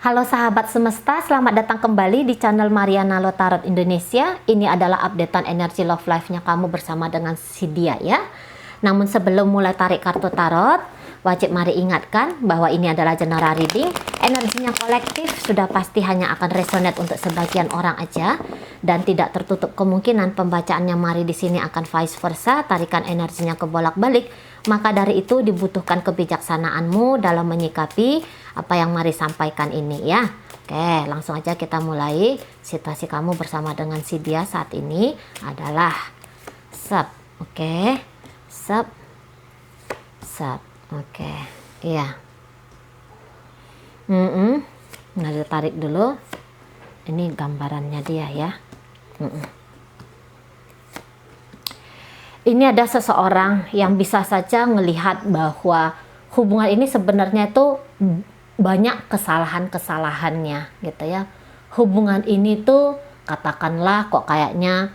Halo sahabat semesta, selamat datang kembali di channel Mariana Lo Tarot Indonesia. Ini adalah updatean energi love life-nya kamu bersama dengan si dia ya. Namun sebelum mulai tarik kartu tarot, wajib mari ingatkan bahwa ini adalah general reading. Energinya kolektif, sudah pasti hanya akan resonate untuk sebagian orang aja, dan tidak tertutup kemungkinan pembacaannya mari di sini akan vice versa, tarikan energinya ke bolak-balik. Maka dari itu dibutuhkan kebijaksanaanmu dalam menyikapi apa yang mari sampaikan ini ya. Oke, langsung aja kita mulai. Situasi kamu bersama dengan si dia saat ini adalah sep. Oke, sep, sep. Oke, iya. Nah, ditarik dulu. Ini gambarannya dia ya. Ini ada seseorang yang bisa saja melihat bahwa hubungan ini sebenarnya itu banyak kesalahan-kesalahannya gitu ya. Hubungan ini tuh katakanlah kok kayaknya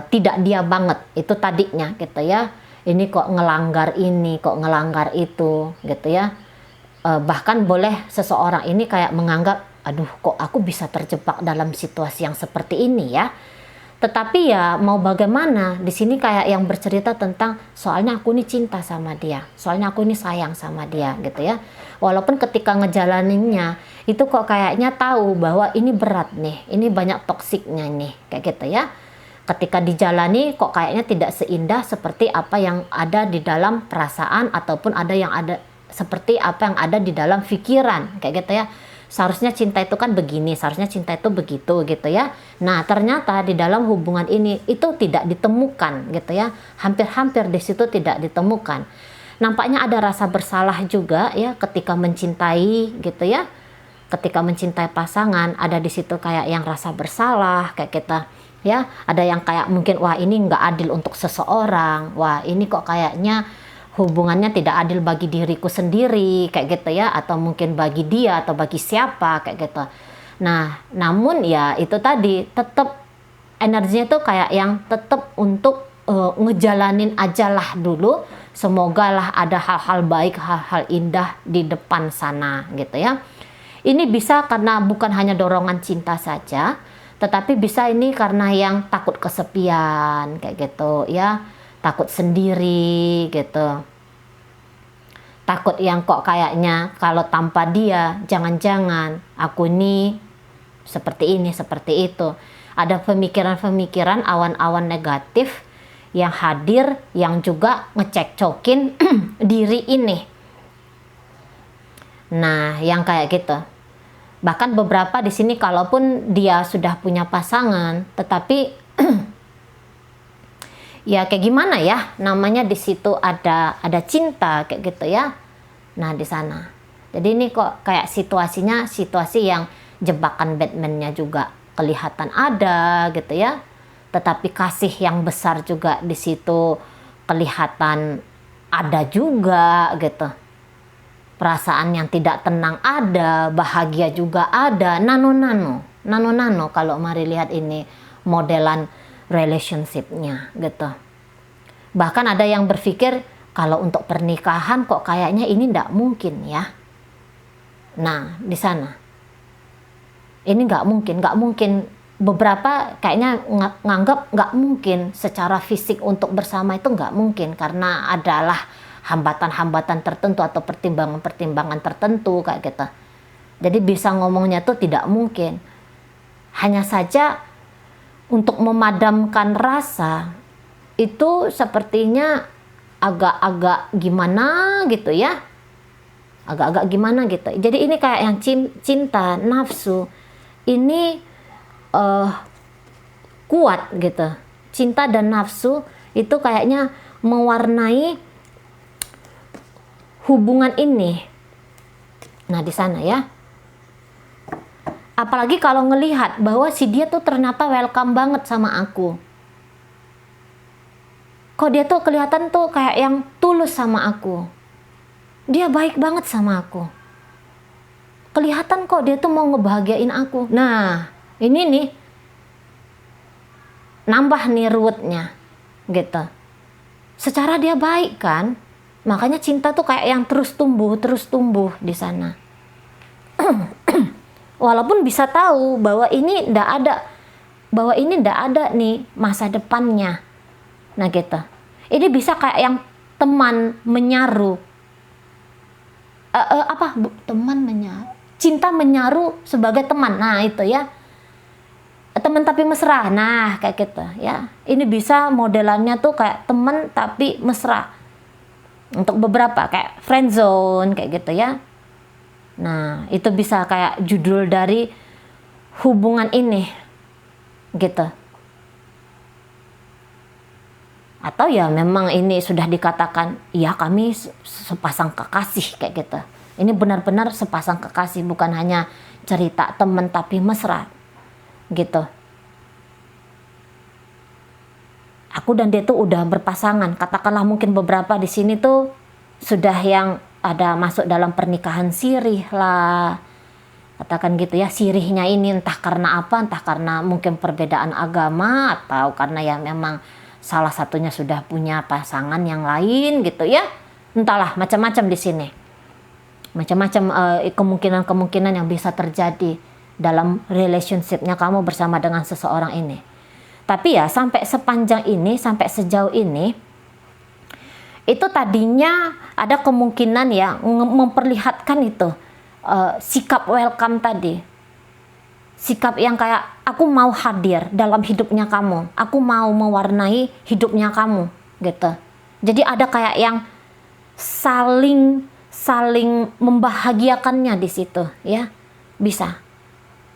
tidak dia banget itu tadinya gitu ya. Ini kok ngelanggar ini, kok ngelanggar itu gitu ya. Bahkan boleh seseorang ini kayak menganggap, aduh kok aku bisa terjebak dalam situasi yang seperti ini ya. Tetapi ya mau bagaimana, di sini kayak yang bercerita tentang soalnya aku ini cinta sama dia, soalnya aku ini sayang sama dia gitu ya. Walaupun ketika ngejalaninnya itu kok kayaknya tahu bahwa ini berat nih, ini banyak toksiknya nih kayak gitu ya. Ketika dijalani kok kayaknya tidak seindah seperti apa yang ada di dalam perasaan, ataupun ada yang ada seperti apa yang ada di dalam pikiran kayak gitu ya. Seharusnya cinta itu kan begini, seharusnya cinta itu begitu gitu ya. Nah ternyata di dalam hubungan ini itu tidak ditemukan gitu ya. Hampir-hampir di situ tidak ditemukan. Nampaknya ada rasa bersalah juga ya ketika mencintai gitu ya. Ketika mencintai pasangan ada di situ kayak yang rasa bersalah kayak kita ya. Ada yang kayak mungkin wah ini nggak adil untuk seseorang. Wah ini kok kayaknya hubungannya tidak adil bagi diriku sendiri kayak gitu ya, atau mungkin bagi dia atau bagi siapa kayak gitu. Nah namun ya itu tadi tetap energinya tuh kayak yang tetap untuk ngejalanin aja lah dulu, semoga lah ada hal-hal baik, hal-hal indah di depan sana gitu ya. Ini bisa karena bukan hanya dorongan cinta saja, tetapi bisa ini karena yang takut kesepian kayak gitu ya, takut sendiri gitu, takut yang kok kayaknya kalau tanpa dia jangan-jangan aku nih seperti ini seperti itu. Ada pemikiran-pemikiran awan-awan negatif yang hadir yang juga ngecekcokin diri ini. Nah yang kayak gitu, bahkan beberapa di sini kalaupun dia sudah punya pasangan tetapi ya kayak gimana ya namanya, di situ ada cinta kayak gitu ya. Nah di sana jadi ini kok kayak situasinya situasi yang jebakan Batman-nya juga kelihatan ada gitu ya, tetapi kasih yang besar juga di situ kelihatan ada juga gitu. Perasaan yang tidak tenang ada, bahagia juga ada, nano kalau mari lihat ini modelan relationship-nya gitu. Bahkan ada yang berpikir kalau untuk pernikahan kok kayaknya ini nggak mungkin ya. Nah di sana ini nggak mungkin. Beberapa kayaknya nganggap nggak mungkin secara fisik untuk bersama itu nggak mungkin karena adalah hambatan-hambatan tertentu atau pertimbangan-pertimbangan tertentu kayak gitu. Jadi bisa ngomongnya tuh tidak mungkin. Hanya saja untuk memadamkan rasa itu sepertinya agak-agak gimana gitu ya, agak-agak gimana gitu. Jadi ini kayak yang cinta nafsu ini kuat gitu. Cinta dan nafsu itu kayaknya mewarnai hubungan ini. Nah di sana ya. Apalagi kalau ngelihat bahwa si dia tuh ternyata welcome banget sama aku. Kok dia tuh kelihatan tuh kayak yang tulus sama aku. Dia baik banget sama aku. Kelihatan kok dia tuh mau ngebahagiain aku. Nah ini nih nambah nih ruwetnya gitu. Secara dia baik kan. Makanya cinta tuh kayak yang terus tumbuh di sana. Walaupun bisa tahu bahwa ini ndak ada nih masa depannya. Nah gitu. Ini bisa kayak yang teman menyaru. Cinta menyaru sebagai teman. Nah itu ya. Teman tapi mesra. Nah kayak gitu ya. Ini bisa modelannya tuh kayak teman tapi mesra. Untuk beberapa kayak friendzone kayak gitu ya. Nah itu bisa kayak judul dari hubungan ini gitu. Atau ya memang ini sudah dikatakan ya kami sepasang kekasih kayak gitu. Ini benar-benar sepasang kekasih, bukan hanya cerita teman tapi mesra gitu. Aku dan dia tuh udah berpasangan, katakanlah mungkin beberapa di sini tuh sudah yang ada masuk dalam pernikahan sirih lah, katakan gitu ya. Sirihnya ini entah karena apa, entah karena mungkin perbedaan agama atau karena ya memang salah satunya sudah punya pasangan yang lain gitu ya. Entahlah, macam-macam di sini. Macam-macam kemungkinan-kemungkinan yang bisa terjadi dalam relationship-nya kamu bersama dengan seseorang ini. Tapi ya sampai sepanjang ini, sampai sejauh ini, itu tadinya ada kemungkinan ya memperlihatkan itu sikap welcome tadi. Sikap yang kayak aku mau hadir dalam hidupnya kamu, aku mau mewarnai hidupnya kamu gitu. Jadi ada kayak yang saling membahagiakannya di situ ya, bisa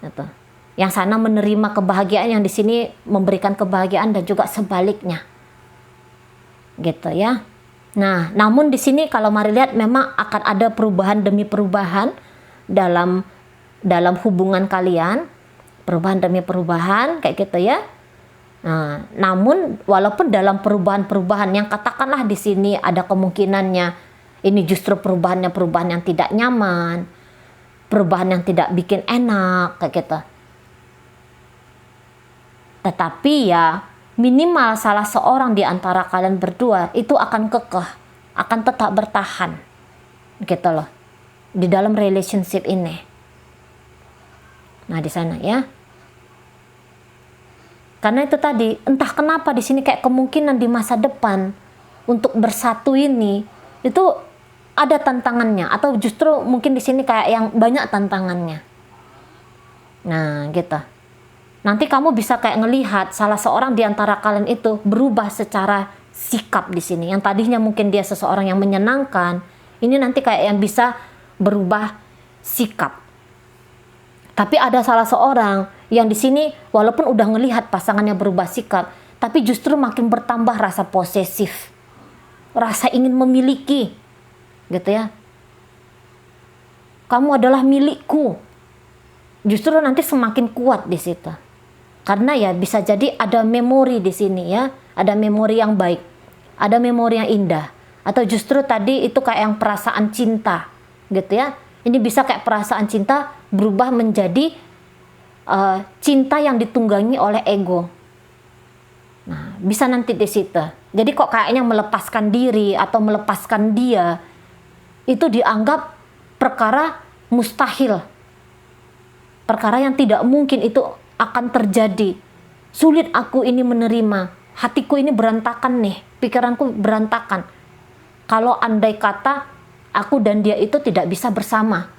gitu. Yang sana menerima kebahagiaan, yang di sini memberikan kebahagiaan, dan juga sebaliknya gitu ya. Nah namun di sini kalau mari lihat memang akan ada perubahan demi perubahan dalam hubungan kalian, perubahan demi perubahan kayak gitu ya. Nah, namun walaupun dalam perubahan-perubahan yang katakanlah di sini ada kemungkinannya ini justru perubahan yang tidak nyaman, perubahan yang tidak bikin enak kayak gitu. Tetapi ya minimal salah seorang di antara kalian berdua itu akan kekeh, akan tetap bertahan gitu loh di dalam relationship ini. Nah di sana ya, karena itu tadi entah kenapa di sini kayak kemungkinan di masa depan untuk bersatu ini itu ada tantangannya, atau justru mungkin di sini kayak yang banyak tantangannya. Nah gitu. Nanti kamu bisa kayak ngelihat salah seorang di antara kalian itu berubah secara sikap di sini. Yang tadinya mungkin dia seseorang yang menyenangkan, ini nanti kayak yang bisa berubah sikap. Tapi ada salah seorang yang di sini walaupun udah ngelihat pasangannya berubah sikap, tapi justru makin bertambah rasa posesif, rasa ingin memiliki, gitu ya. Kamu adalah milikku. Justru nanti semakin kuat di situ. Karena ya bisa jadi ada memori di sini ya, ada memori yang baik, ada memori yang indah, atau justru tadi itu kayak yang perasaan cinta, gitu ya. Ini bisa kayak perasaan cinta berubah menjadi cinta yang ditunggangi oleh ego. Nah, bisa nanti di situ. Jadi kok kayaknya melepaskan diri atau melepaskan dia itu dianggap perkara mustahil. Perkara yang tidak mungkin itu akan terjadi. Sulit aku ini menerima. Hatiku ini berantakan nih, pikiranku berantakan. Kalau andai kata aku dan dia itu tidak bisa bersama,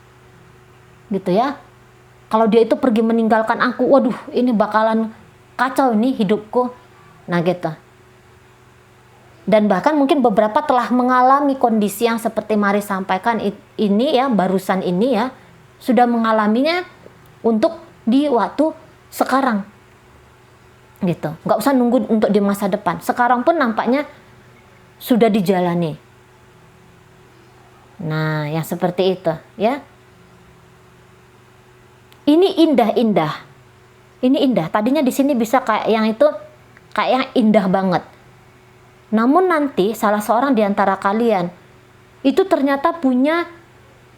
gitu ya. Kalau dia itu pergi meninggalkan aku, waduh ini bakalan kacau nih hidupku. Nah gitu. Dan bahkan mungkin beberapa telah mengalami kondisi yang seperti Mari sampaikan ini ya, barusan ini ya, sudah mengalaminya untuk di waktu sekarang gitu. Nggak usah nunggu untuk di masa depan, sekarang pun nampaknya sudah dijalani. Nah, yang seperti itu ya. Ini indah-indah. Ini indah. Tadinya di sini bisa kayak yang itu kayak yang indah banget. Namun nanti salah seorang di antara kalian itu ternyata punya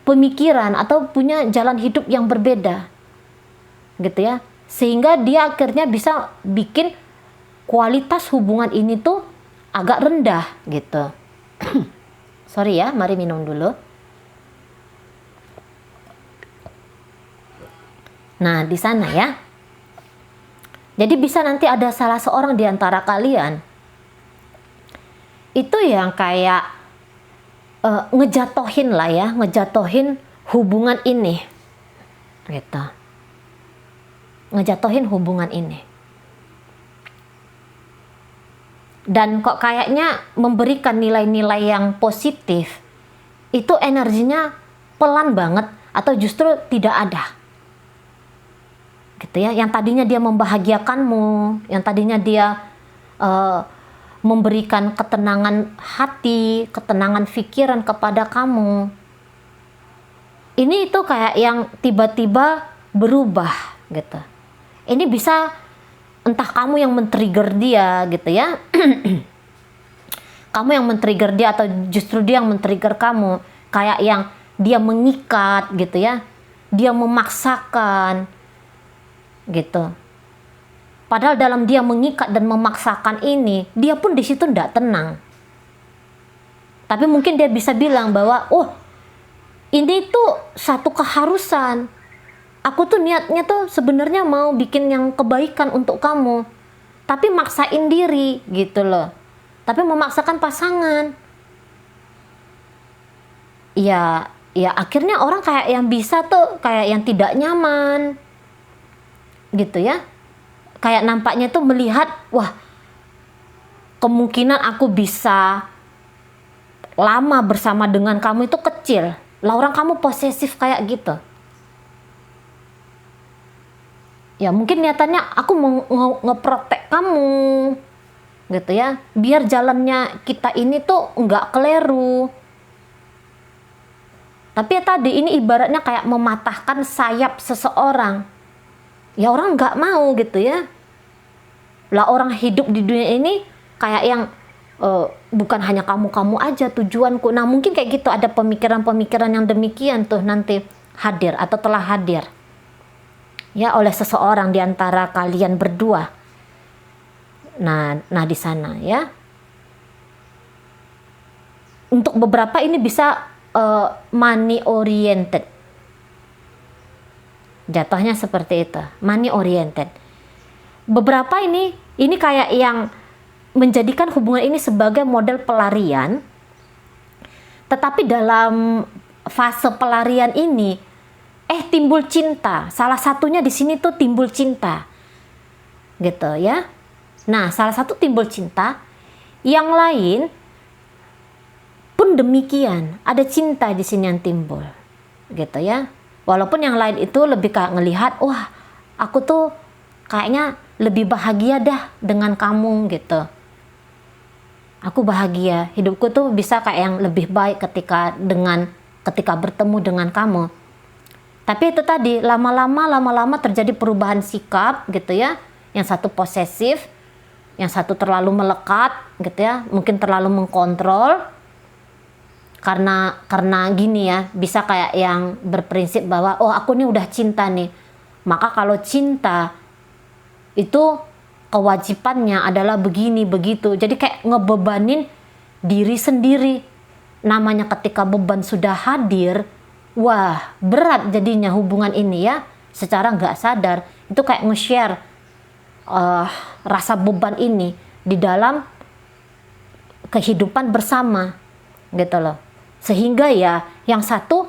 pemikiran atau punya jalan hidup yang berbeda. Gitu ya. Sehingga dia akhirnya bisa bikin kualitas hubungan ini tuh agak rendah gitu. Sorry ya, mari minum dulu. Nah, di sana ya. Jadi bisa nanti ada salah seorang di antara kalian itu yang kayak ngejatohin lah ya, ngejatohin hubungan ini. Gitu. Ngejatohin hubungan ini. Dan kok kayaknya memberikan nilai-nilai yang positif, itu energinya pelan banget atau justru tidak ada. Gitu ya, yang tadinya dia membahagiakanmu, yang tadinya dia memberikan ketenangan hati, ketenangan pikiran kepada kamu. Ini itu kayak yang tiba-tiba berubah gitu. Ini bisa entah kamu yang men-trigger dia gitu ya. Kamu yang men-trigger dia atau justru dia yang men-trigger kamu. Kayak yang dia mengikat gitu ya. Dia memaksakan gitu. Padahal dalam dia mengikat dan memaksakan ini, dia pun di situ tidak tenang. Tapi mungkin dia bisa bilang bahwa, oh, ini tuh satu keharusan. Aku tuh niatnya tuh sebenarnya mau bikin yang kebaikan untuk kamu. Tapi maksain diri gitu loh. Tapi memaksakan pasangan. Ya akhirnya orang kayak yang bisa tuh kayak yang tidak nyaman. Gitu ya. Kayak nampaknya tuh melihat, wah, kemungkinan aku bisa lama bersama dengan kamu itu kecil. Lah orang kamu posesif kayak gitu. Ya mungkin niatannya aku mau ngeprotek kamu gitu ya, biar jalannya kita ini tuh nggak keliru. Tapi ya tadi ini ibaratnya kayak mematahkan sayap seseorang. Ya orang nggak mau gitu ya. Lah orang hidup di dunia ini kayak yang bukan hanya kamu aja tujuanku. Nah mungkin kayak gitu, ada pemikiran-pemikiran yang demikian tuh nanti hadir atau telah hadir ya oleh seseorang di antara kalian berdua. Nah di sana ya. Untuk beberapa ini bisa money oriented. Jatuhnya seperti itu, money oriented. Beberapa ini kayak yang menjadikan hubungan ini sebagai model pelarian. Tetapi dalam fase pelarian ini timbul cinta. Salah satunya di sini tuh timbul cinta. Gitu ya. Nah, salah satu timbul cinta, yang lain pun demikian. Ada cinta di sini yang timbul. Gitu ya. Walaupun yang lain itu lebih kayak ngelihat, wah, aku tuh kayaknya lebih bahagia dah dengan kamu gitu. Aku bahagia, hidupku tuh bisa kayak yang lebih baik ketika bertemu dengan kamu. Tapi itu tadi lama-lama terjadi perubahan sikap gitu ya. Yang satu posesif, yang satu terlalu melekat gitu ya, mungkin terlalu mengkontrol. Karena gini ya, bisa kayak yang berprinsip bahwa oh aku nih udah cinta nih. Maka kalau cinta itu kewajibannya adalah begini begitu. Jadi kayak ngebebanin diri sendiri. Namanya ketika beban sudah hadir, wah berat jadinya hubungan ini ya. Secara nggak sadar itu kayak nge-share rasa beban ini di dalam kehidupan bersama gitu loh. Sehingga ya yang satu,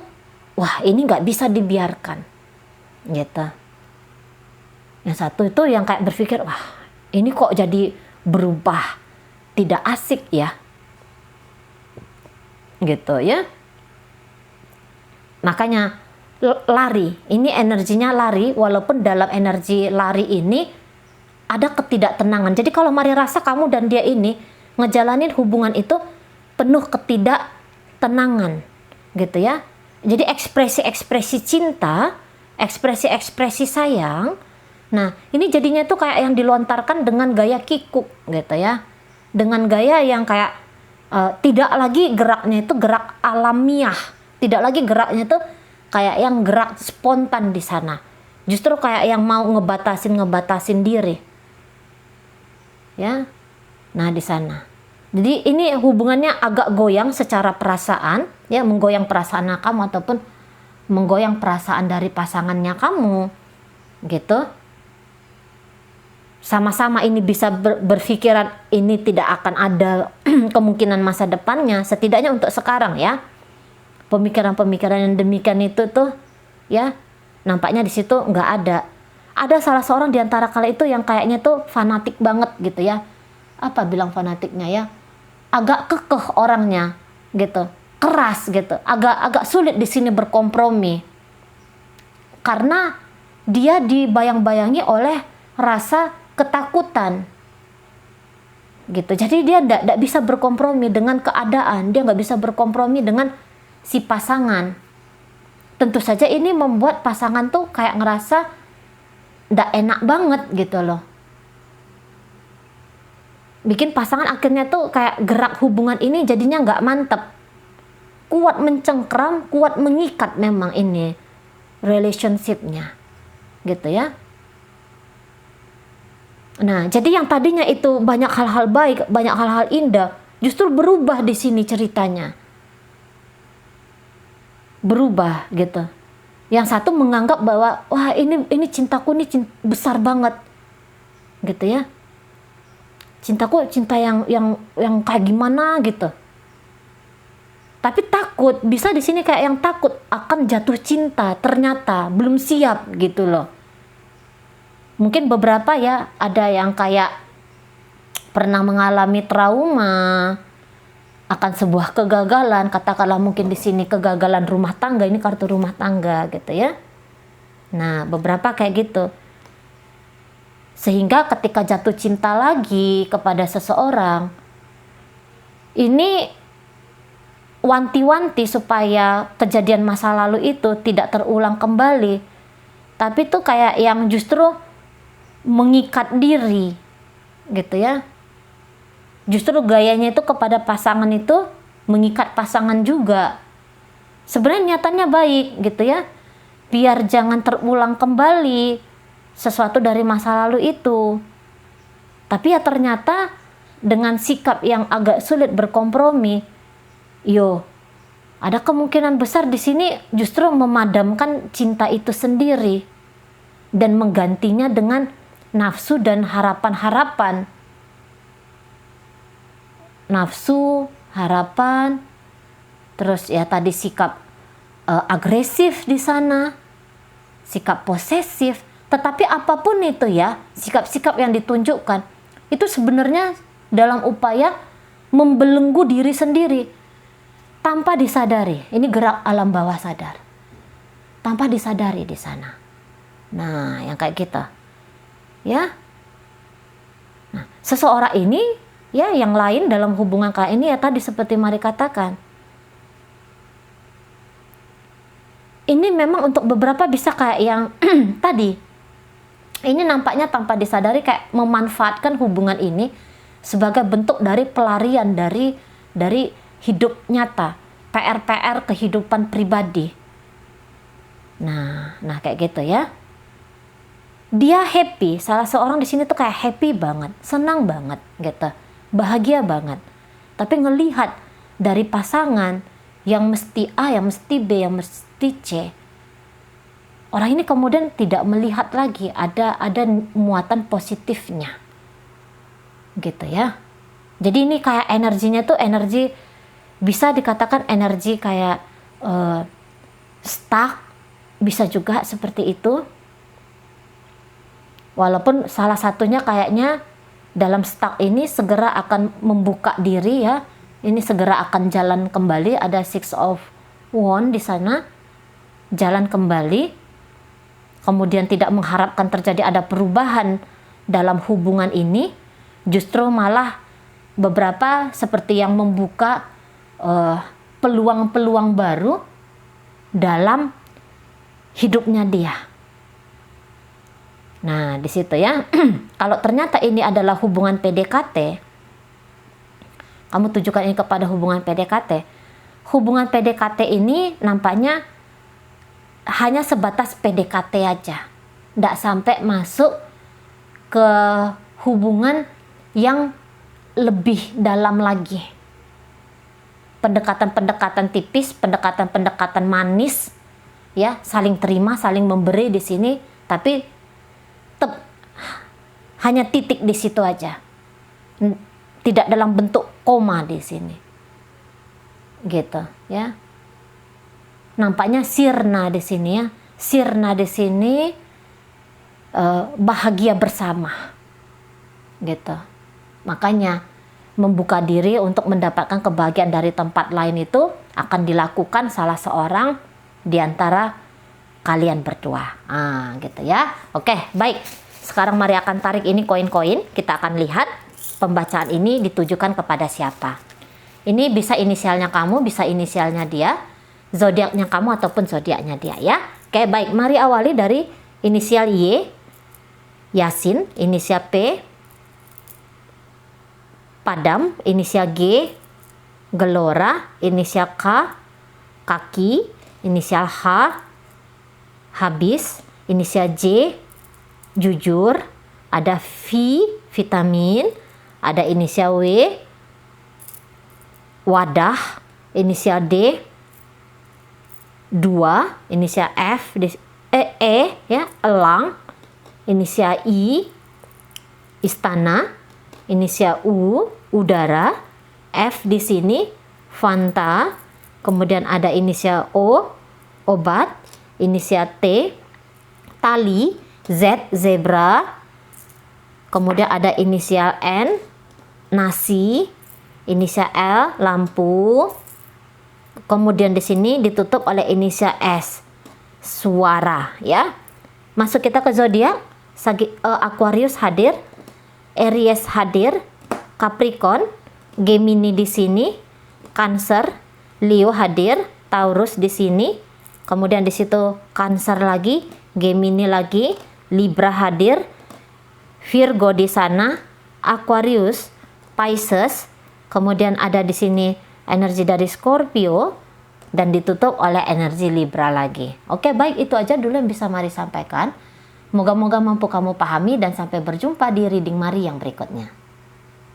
wah ini nggak bisa dibiarkan gitu. Yang satu itu yang kayak berpikir, wah ini kok jadi berubah, tidak asik ya. Gitu ya. Makanya lari, ini energinya lari, walaupun dalam energi lari ini ada ketidaktenangan. Jadi kalau mari rasa kamu dan dia ini ngejalanin hubungan itu penuh ketidaktenangan. Gitu ya. Jadi ekspresi-ekspresi cinta, ekspresi-ekspresi sayang, nah ini jadinya tuh kayak yang dilontarkan dengan gaya kikuk gitu ya, dengan gaya yang kayak tidak lagi geraknya itu gerak alamiah, tidak lagi geraknya tuh kayak yang gerak spontan di sana, justru kayak yang mau ngebatasin diri ya. Nah di sana jadi ini hubungannya agak goyang secara perasaan ya, menggoyang perasaan kamu ataupun menggoyang perasaan dari pasangannya kamu gitu. Sama-sama ini bisa berpikiran ini tidak akan ada kemungkinan masa depannya, setidaknya untuk sekarang ya. Pemikiran-pemikiran yang demikian itu tuh ya, nampaknya di situ nggak ada. Ada salah seorang di antara kalian itu yang kayaknya tuh fanatik banget gitu ya. Apa bilang fanatiknya ya? Agak kekeh orangnya gitu, keras gitu, agak sulit di sini berkompromi. Karena dia dibayang-bayangi oleh rasa ketakutan gitu. Jadi dia tidak bisa berkompromi dengan keadaan, dia nggak bisa berkompromi dengan si pasangan. Tentu saja ini membuat pasangan tuh kayak ngerasa tidak enak banget gitu loh. Bikin pasangan akhirnya tuh kayak gerak hubungan ini jadinya nggak mantep, kuat mencengkram, kuat mengikat memang ini relationship-nya gitu ya. Nah, jadi yang tadinya itu banyak hal-hal baik, banyak hal-hal indah, justru berubah di sini ceritanya. Berubah gitu. Yang satu menganggap bahwa wah ini cintaku ini besar banget. Gitu ya. Cintaku cinta yang kayak gimana gitu. Tapi takut, bisa di sini kayak yang takut akan jatuh cinta, ternyata belum siap gitu loh. Mungkin beberapa ya, ada yang kayak pernah mengalami trauma akan sebuah kegagalan, katakanlah mungkin di sini kegagalan rumah tangga, ini kartu rumah tangga gitu ya. Nah, beberapa kayak gitu. Sehingga ketika jatuh cinta lagi kepada seseorang, ini wanti-wanti supaya kejadian masa lalu itu tidak terulang kembali. Tapi tuh kayak yang justru mengikat diri gitu ya. Justru gayanya itu kepada pasangan itu mengikat pasangan juga. Sebenarnya niatannya baik gitu ya. Biar jangan terulang kembali sesuatu dari masa lalu itu. Tapi ya ternyata dengan sikap yang agak sulit berkompromi, ada kemungkinan besar di sini justru memadamkan cinta itu sendiri dan menggantinya dengan nafsu dan harapan-harapan. Nafsu, harapan, terus ya tadi sikap agresif di sana, sikap posesif. Tetapi apapun itu ya, sikap-sikap yang ditunjukkan itu sebenarnya dalam upaya membelenggu diri sendiri tanpa disadari. Ini gerak alam bawah sadar, tanpa disadari di sana. Nah, yang kayak gitu, ya. Nah, seseorang ini, ya, yang lain dalam hubungan kayak ini ya tadi seperti Mari katakan. Ini memang untuk beberapa bisa kayak yang tadi. Ini nampaknya tanpa disadari kayak memanfaatkan hubungan ini sebagai bentuk dari pelarian dari hidup nyata, PR-PR kehidupan pribadi. Nah kayak gitu ya. Dia happy, salah seorang di sini tuh kayak happy banget, senang banget gitu, bahagia banget. Tapi ngelihat dari pasangan yang mesti A, yang mesti B, yang mesti C, orang ini kemudian tidak melihat lagi ada muatan positifnya gitu ya. Jadi ini kayak energinya tuh energi, bisa dikatakan energi kayak stuck, bisa juga seperti itu. Walaupun salah satunya kayaknya dalam stuck ini segera akan membuka diri ya. Ini segera akan jalan kembali, ada Six of Wands di sana. Jalan kembali. Kemudian tidak mengharapkan terjadi ada perubahan dalam hubungan ini, justru malah beberapa seperti yang membuka peluang-peluang baru dalam hidupnya dia. Nah, di situ ya. Kalau ternyata ini adalah hubungan PDKT, kamu tujukan ini kepada hubungan PDKT. Hubungan PDKT ini nampaknya hanya sebatas PDKT aja, tidak sampai masuk ke hubungan yang lebih dalam lagi. Pendekatan-pendekatan tipis, pendekatan-pendekatan manis, ya, saling terima, saling memberi di sini, tapi tetap hanya titik di situ aja, tidak dalam bentuk koma di sini, gitu ya. Nampaknya sirna di sini ya, sirna di sini bahagia bersama, gitu. Makanya membuka diri untuk mendapatkan kebahagiaan dari tempat lain itu akan dilakukan salah seorang di antara kalian berdua. Gitu ya. Oke, baik. Sekarang mari akan tarik ini koin-koin. Kita akan lihat pembacaan ini ditujukan kepada siapa. Ini bisa inisialnya kamu, bisa inisialnya dia, zodiaknya kamu ataupun zodiaknya dia ya. Oke, baik. Mari awali dari inisial Y, Yasin, inisial P, Padam, inisial G, Gelora, inisial K, Kaki, inisial H, Habis, inisial J, Jujur, ada V, Vitamin, ada inisial W, Wadah, inisial D, 2, inisial F, E ya, Elang, inisial I, Istana, inisial U, Udara, F di sini Fanta, kemudian ada inisial O, Obat, inisial T, Tali, Z, Zebra, kemudian ada inisial N, Nasi, inisial L, Lampu, kemudian di sini ditutup oleh inisial S, Suara ya. Masuk kita ke zodiak. Aquarius hadir, Aries hadir, Capricorn, Gemini di sini, Cancer, Leo hadir, Taurus di sini, kemudian di situ Cancer lagi, Gemini lagi, Libra hadir, Virgo di sana, Aquarius, Pisces, kemudian ada di sini energi dari Scorpio dan ditutup oleh energi Libra lagi. Oke, baik, itu aja dulu yang bisa Mari sampaikan. Moga-moga mampu kamu pahami dan sampai berjumpa di reading Mari yang berikutnya.